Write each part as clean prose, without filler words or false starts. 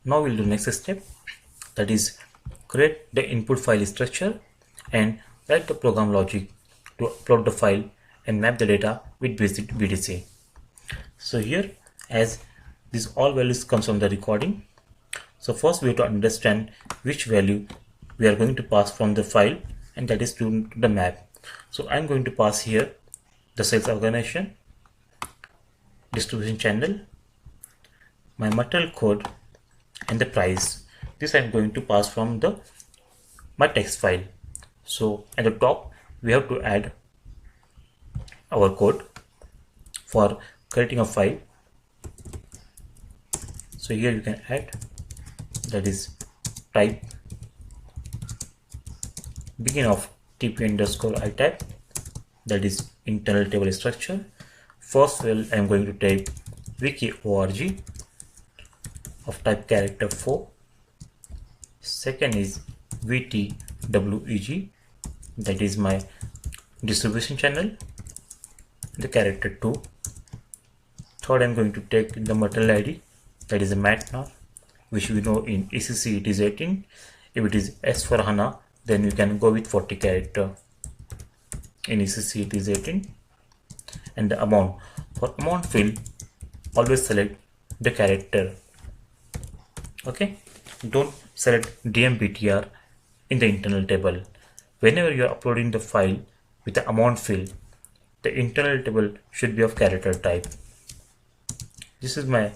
Now we'll do next step, that is create the input file structure and write the program logic to upload the file and map the data with BDC. So here, as these all values comes from the recording, so first we have to understand which value we are going to pass from the file, and that is to the map. So I'm going to pass here the sales organization, distribution channel, my material code, and the price. This I'm going to pass from my text file. So at the top we have to add our code for creating a file. So here you can add, that is type begin of tp underscore I type, that is internal table structure. First well, I'm going to take wiki org of type character 4. Second is vtweg, that is my distribution channel, the character 2. Third, I'm going to take the material ID, that is a mat, which we know in ECC it is 18. If it is S for HANA, then you can go with 40 character. In ECC it is 18. And the amount, for amount field, always select the character. Okay, don't select DMBTR in the internal table. Whenever you are uploading the file with the amount field, the internal table should be of character type. This is my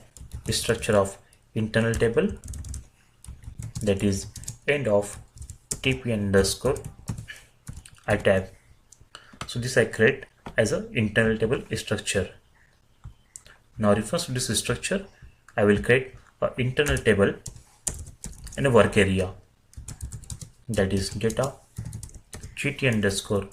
structure of internal table, that is end of tp underscore I tab. So this I create as an internal table structure. Now reference to this structure, I will create an internal table and a work area, that is data gt underscore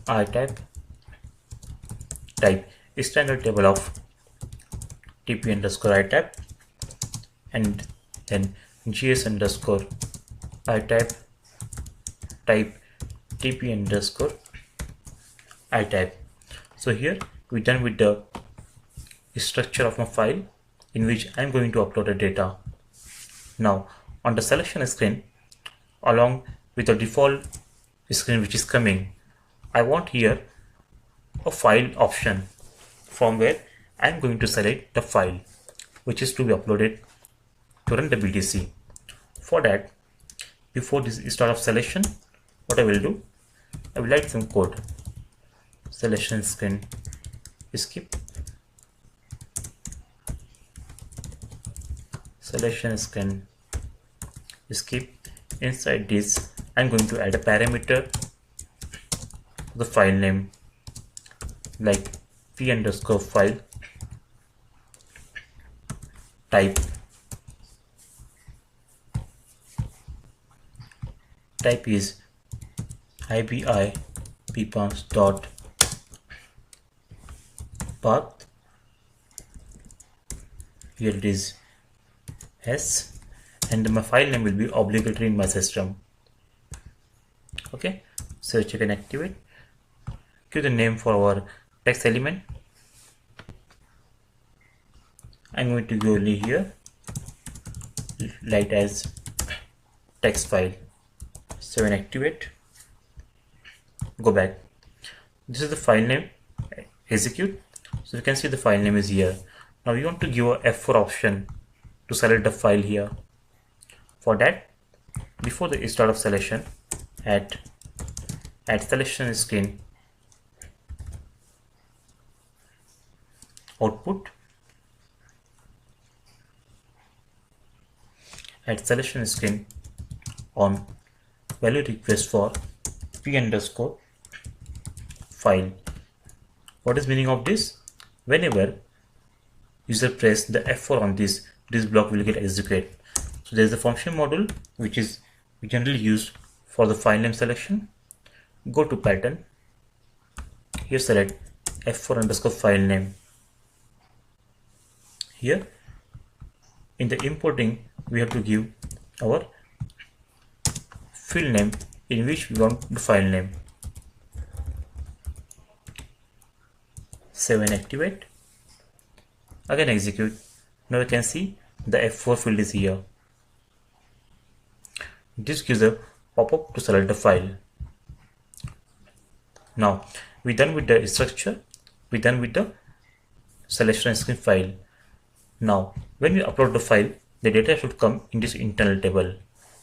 I type standard table of tp underscore I type, and then gs underscore I type tp underscore I type. So here we're done with the structure of my file in which I'm going to upload the data. Now on the selection screen, along with the default screen which is coming, I want here a file option from where I'm going to select the file which is to be uploaded to run the BDC. For that, before this start of selection, what I will do, I will write some code. Selection screen skip, selection screen skip. Inside this, I'm going to add a parameter, the file name, like p underscore file, type is IBI ppass dot path, here it is S, and my file name will be obligatory in my system. Okay, so check and activate. Give the name for our text element. I'm going to go only here, write as text file. Save and activate. Go back. This is the file name. Execute. So you can see the file name is here. Now we want to give a F4 option to select the file here. For that, before the start of selection, at selection screen, output, at selection screen on value request for p underscore file. What is meaning of this? Whenever user press the F4 on this block will get executed. So there is the function module which is generally used for the file name selection. Go to pattern. Here select F4 underscore file name. Here in the importing we have to give our field name in which we want the file name. Save and activate. Again execute. Now you can see the F4 field is here. This gives a pop-up to select the file. Now we're done with the structure. We're done with the selection screen file. Now when we upload the file, the data should come in this internal table.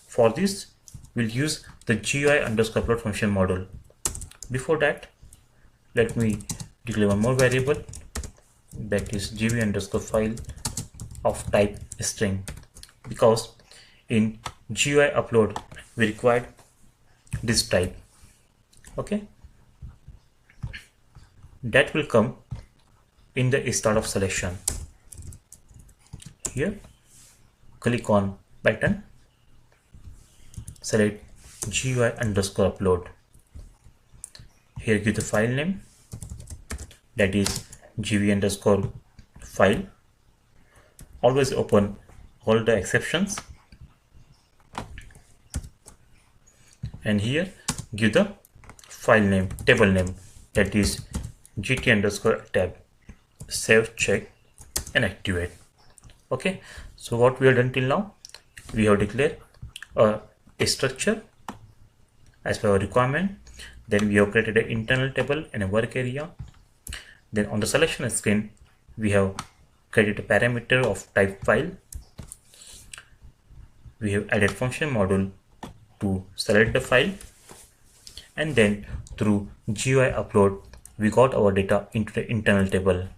For this, we'll use the GUI underscore upload function module. Before that, let me declare one more variable, that is GUI underscore file of type string, because in GUI upload we required this type. Okay, that will come in the start of selection. Here click on button, select GUI underscore upload. Here give the file name, that is GUI underscore file. Always open all the exceptions, and here give the file name, table name, that is GT underscore tab. Save, check and activate. Okay, so what we have done till now, we have declared a structure as per our requirement. Then we have created an internal table and a work area. Then on the selection screen, we have created a parameter of type file. We have added function module to select the file, and then through GUI upload, we got our data into the internal table.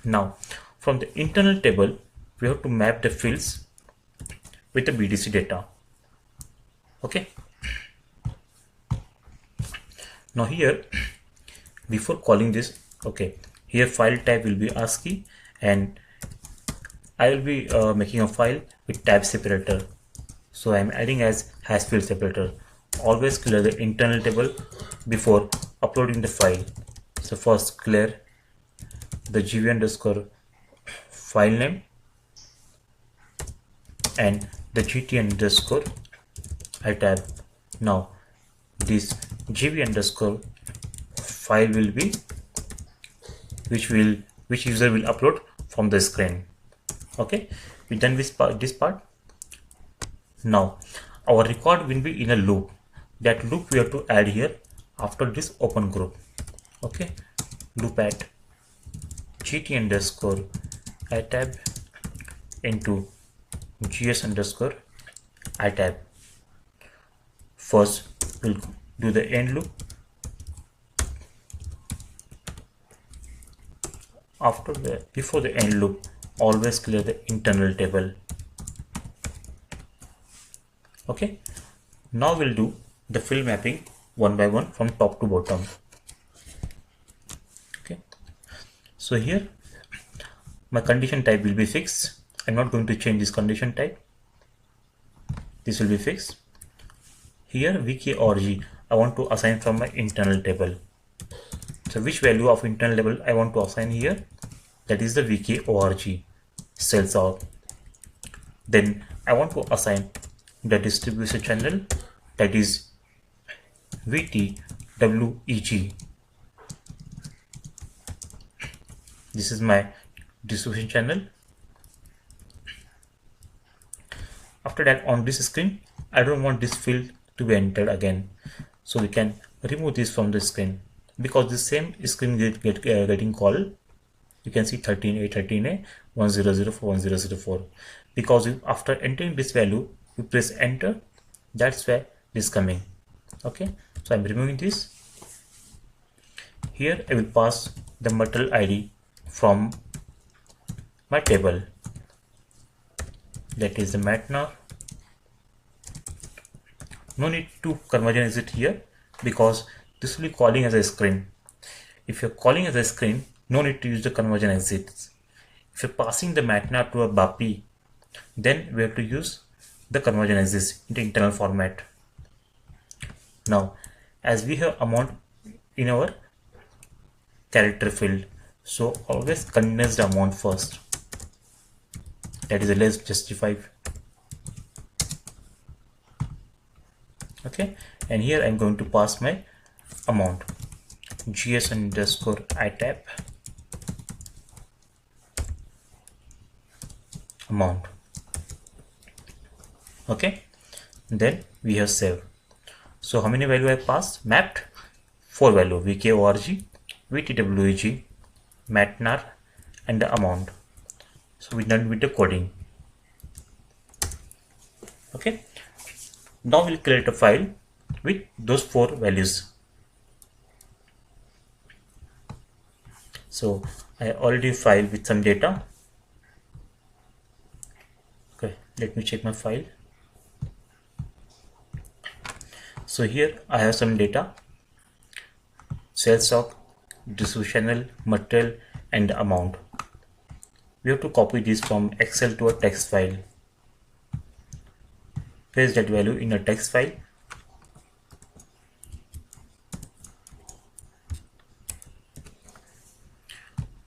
Now from the internal table, we have to map the fields with the BDC data. Okay. Now here, before calling this, okay, here file type will be ASCII, and I will be making a file with tab separator. So I am adding as hash field separator. Always clear the internal table before uploading the file. So first clear the GUI underscore file name and the GT underscore tab. Now this GUI underscore file will be which user will upload from the screen. Okay, we done with this part. Now our record will be in a loop. That loop we have to add here after this open group. Okay, loop at GT underscore tab into GS underscore tab. First we'll do the end loop. Before the end loop, always clear the internal table. Okay, now we'll do the field mapping one by one from top to bottom. Okay, so here my condition type will be fixed. I'm not going to change this condition type. This will be fixed. Here VKORG I want to assign from my internal table. So which value of internal table I want to assign here? That is the VKORG cells out. Then I want to assign the distribution channel, that is VTWEG. This is my distribution channel. After that, on this screen, I don't want this field to be entered again, so we can remove this from the screen, because the same screen getting called. You can see 13A, 13A, 1004, 1004. Because after entering this value, you press enter, that's where this is coming. Okay, so I'm removing this. Here I will pass the material ID from my table, that is the matnar. No need to conversion exit here, because this will be calling as a screen. If you're calling as a screen, no need to use the conversion exits. If you're passing the matnar to a BAPI, then we have to use the conversion exits into internal format. Now, as we have amount in our character field, so always condense the amount first. That is the less justified. Okay, and here I'm going to pass my amount, GS underscore tab amount. Okay, then we have saved. So how many value I passed? Mapped 4 value: vkorg, vtweg, matnar, and the amount. So we're done with the coding. Okay, now we'll create a file with those 4 values. So I already file with some data. Okay, let me check my file. So here I have some data: sales stock, distributional, material, and the amount. We have to copy this from Excel to a text file. Paste that value in a text file.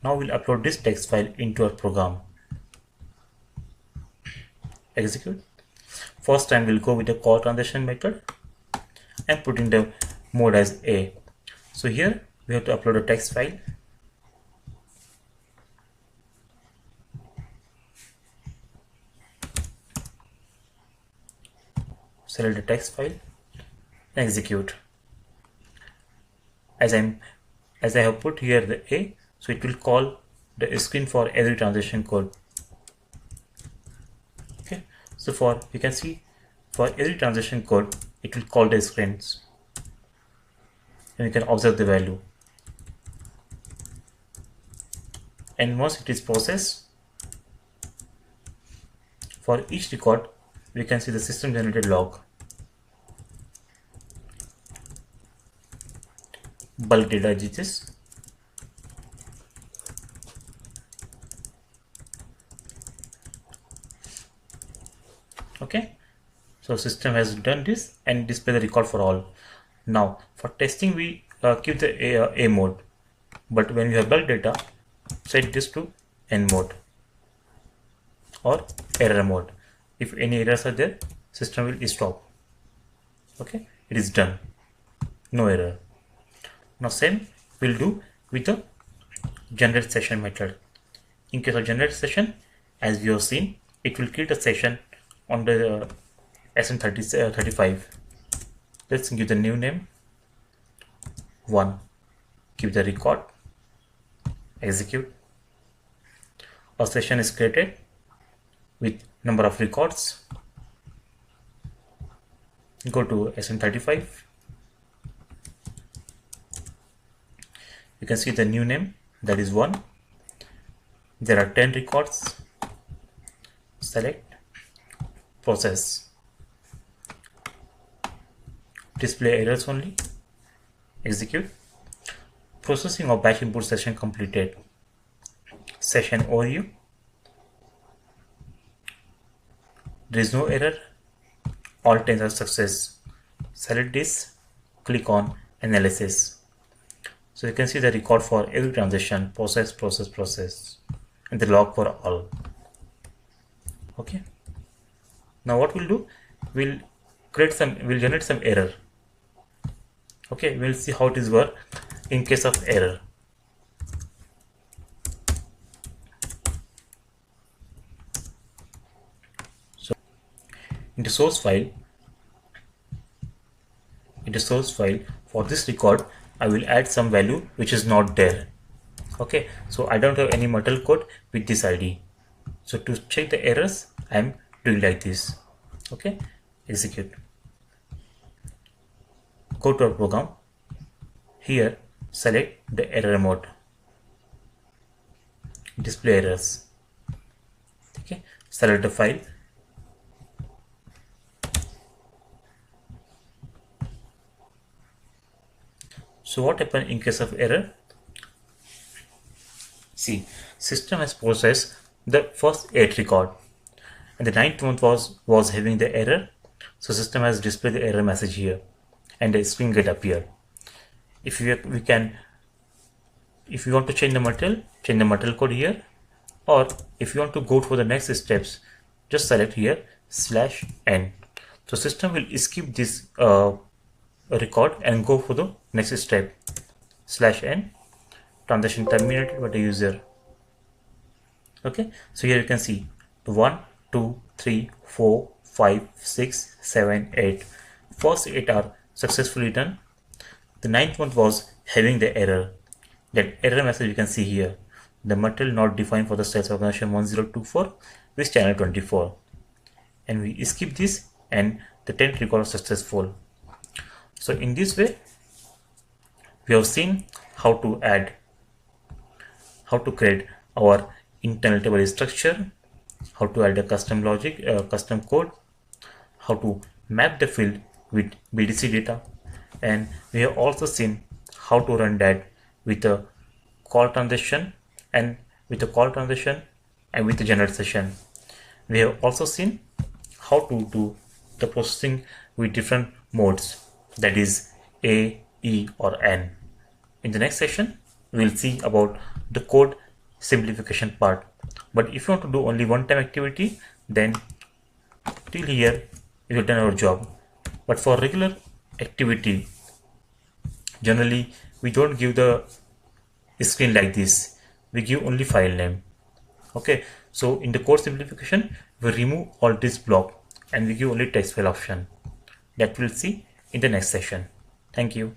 Now we'll upload this text file into our program. Execute. First time we'll go with the call transaction method and put in the mode as A. So here we have to upload a text file. Select the text file and execute. As I have put here the A, so it will call the screen for every transaction code. Okay, so you can see for every transaction code it will call the screens, and you can observe the value. And once it is processed, for each record we can see the system generated log, bulk data digits, okay. So system has done this and display the record for all. Now for testing we keep the A mode, but when you have bulk data, set this to N mode or error mode. If any errors are there, system will stop. Okay, it is done, no error. Now same we'll do with the generate session method. In case of generate session, as we have seen, it will create a session on the SN35. Let's give the new name 1. Give the record. Execute. A session is created with number of records. Go to SN35. You can see the new name, that is 1. There are 10 records. Select, process, display errors only, execute. Processing of batch input session completed. Session overview. There is no error, all 10 are success. Select this, click on analysis. So you can see the record for every transaction, process, and the log for all. Okay. Now what we'll do, we'll generate some error. Okay, we'll see how it is work in case of error. So in the source file for this record, I will add some value which is not there. Okay, so I don't have any material code with this ID. So to check the errors, I am doing like this. Okay, execute. Go to our program. Here, select the error mode. Display errors. Okay, select the file. So what happened in case of error? See, system has processed the first 8 record, and the 9th one was having the error. So system has displayed the error message here, and the screen get appear. If you want to change the material code here, or if you want to go for the next steps, just select here /n. So system will skip this record and go for the next step /n. Transaction terminated by the user. Okay, so here you can see 1, 2, 3, 4, 5, 6, 7, 8. First 8 are successfully done. The ninth one was having the error. That error message you can see here. The material not defined for the sales organization 1024 with channel 24. And we skip this and the 10th record was successful. So in this way, we have seen how to create our internal table structure, how to add a custom logic, custom code, how to map the field with BDC data, and we have also seen how to run that with a call transaction and with the generate session. We have also seen how to do the processing with different modes, that is A, E or N. In the next session, we will see about the code simplification part. But if you want to do only one-time activity, then till here we have done our job. But for regular activity, generally we don't give the screen like this. We give only file name. Okay, so in the code simplification, we remove all this block and we give only text file option. That we'll see in the next session. Thank you.